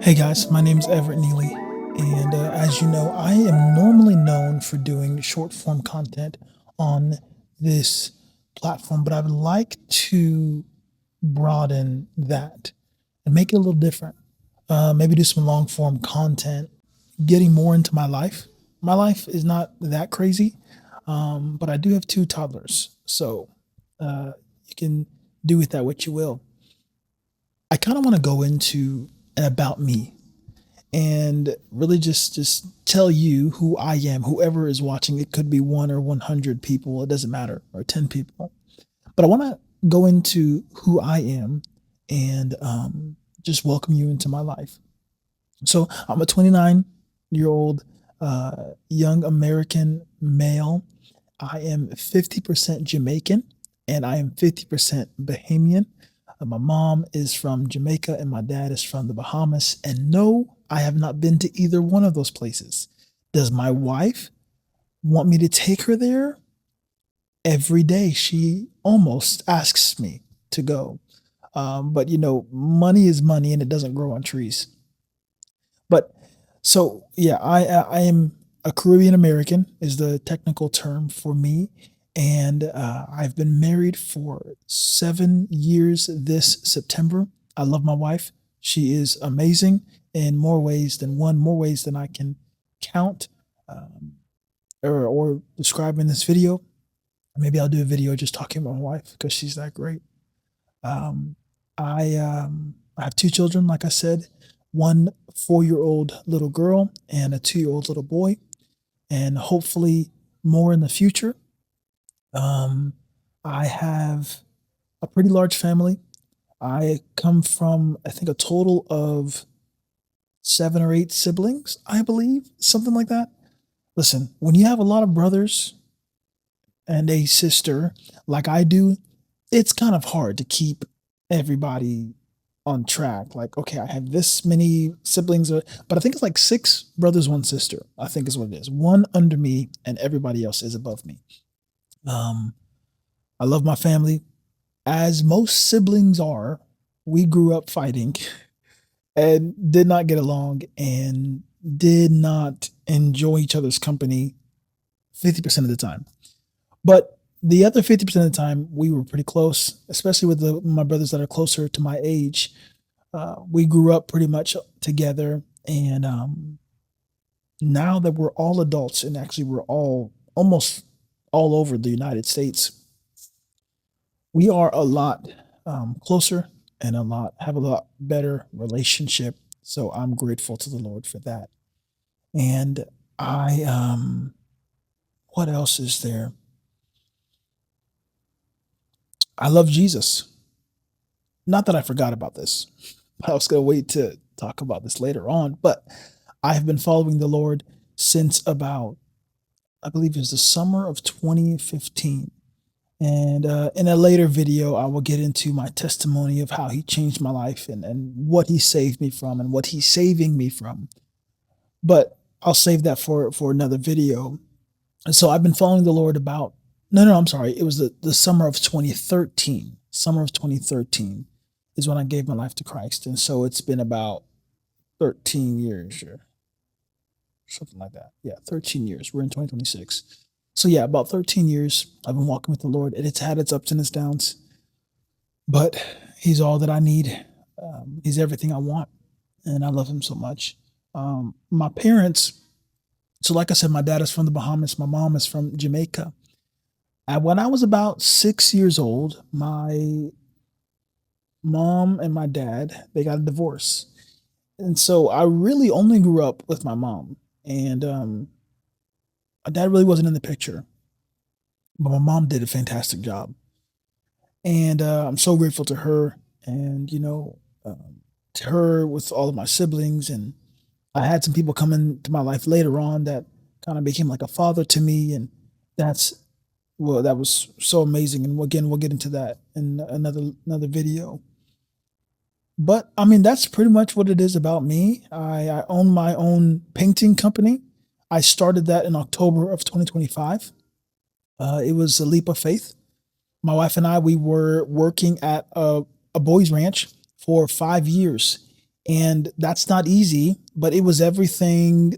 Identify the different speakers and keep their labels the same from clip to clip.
Speaker 1: Hey guys, my name is Everett Neely, and as you know, I am normally known for doing short form content on this platform, but I would like to broaden that and make it a little different. Maybe do some long form content, getting more into my life. My life is not that crazy, but I do have two toddlers, so you can do with that what you will. I kind of want to go into an about me and really just tell you who I am. Whoever is watching, it could be 1 or 100 people, it doesn't matter, or 10 people. But I want to go into who I am and just welcome you into my life. So I'm a 29-year-old young American male. I am 50% Jamaican and I am 50% Bahamian. My mom is from Jamaica and my dad is from the Bahamas. And no, I have not been to either one of those places. Does my wife want me to take her there? Every day she almost asks me to go. But you know, money is money and it doesn't grow on trees. But so yeah, I am a Caribbean American is the technical term for me, and I've been married for 7 years this September. I love my wife. She is amazing in more ways than one, more ways than I can count um, or describe in this video. Maybe I'll do a video just talking about my wife because she's that great. Um, I have two children, like I said, 1 4-year-old little girl and a 2-year-old little boy, and hopefully more in the future. Um, I have a pretty large family. I come from, I think, a total of 7 or 8 siblings, I believe, something like that. Listen, when you have a lot of brothers and a sister like I do, it's kind of hard to keep everybody on track. Like, okay, I have this many siblings, but I think it's like 6 brothers, 1 sister. I think is what it is. One under me, and everybody else is above me. Um, I love my family, as most siblings are. We grew up fighting and did not get along and did not enjoy each other's company 50% of the time. But the other 50% of the time, we were pretty close, especially with my brothers that are closer to my age. We grew up pretty much together. And now that we're all adults and actually we're all almost all over the United States, we are a lot closer and have a lot better relationship. So I'm grateful to the Lord for that. And what else is there? I love Jesus. Not that I forgot about this. I was going to wait to talk about this later on, but I have been following the Lord since about, I believe it was the summer of 2015. And in a later video, I will get into my testimony of how he changed my life and what he saved me from and what he's saving me from. But I'll save that for another video. And so I've been following the Lord about, no, I'm sorry. It was the summer of 2013. Summer of 2013 is when I gave my life to Christ. And so it's been about 13 years or something like that. Yeah, 13 years. We're in 2026. So yeah, about 13 years I've been walking with the Lord, and it's had its ups and its downs, but he's all that I need. He's everything I want, and I love him so much. My parents, so like I said, my dad is from the Bahamas. My mom is from Jamaica. And when I was about 6 years old, my mom and my dad, they got a divorce. And so I really only grew up with my mom. And my dad really wasn't in the picture, but my mom did a fantastic job. And I'm so grateful to her and, to her with all of my siblings. And I had some people come into my life later on that kind of became like a father to me. And that's, well, that was so amazing. And again, we'll get into that in another video. But I mean, that's pretty much what it is about me. I own my own painting company. I started that in October of 2025. It was a leap of faith. My wife and I, we were working at a boys ranch for 5 years. And that's not easy, but it was everything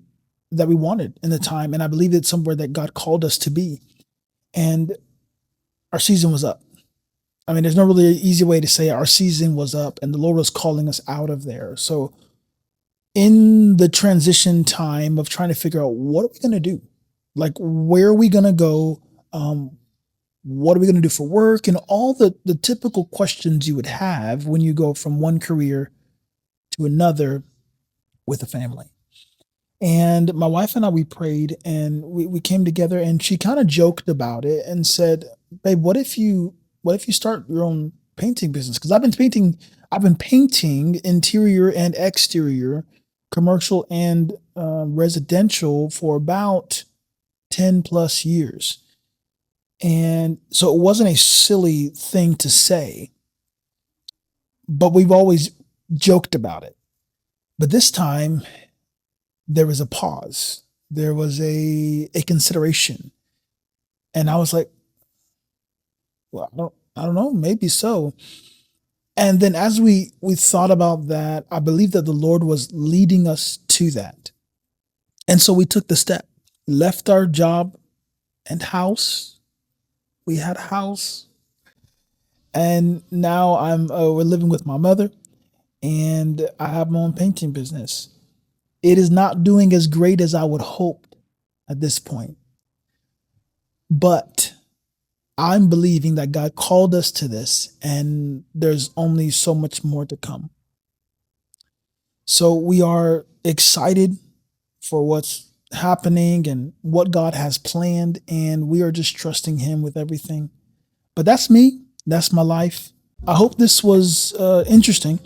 Speaker 1: that we wanted in the time. And I believe it's somewhere that God called us to be. And our season was up. I mean, there's no really easy way to say our season was up and the Lord was calling us out of there. So in the transition time of trying to figure out what are we going to do? Like, where are we going to go? What are we going to do for work? And all the typical questions you would have when you go from one career to another with a family. And my wife and I, we prayed and we came together, and she kind of joked about it and said, babe, what if you start your own painting business? Because I've been painting interior and exterior, commercial and residential for about 10 plus years. And so it wasn't a silly thing to say, but we've always joked about it. But this time there was a pause. There was a consideration. And I was like, well, I don't know, maybe so. And then as we thought about that, I believe that the Lord was leading us to that. And so we took the step, left our job and house. We had a house. And now we're living with my mother, and I have my own painting business. It is not doing as great as I would hope at this point. But I'm believing that God called us to this, and there's only so much more to come. So we are excited for what's happening and what God has planned, and we are just trusting Him with everything. But that's me. That's my life. I hope this was interesting,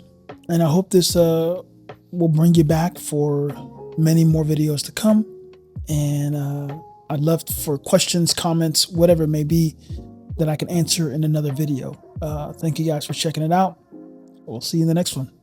Speaker 1: and I hope this will bring you back for many more videos to come. And I'd love for questions, comments, whatever it may be that I can answer in another video. Thank you guys for checking it out. We'll see you in the next one.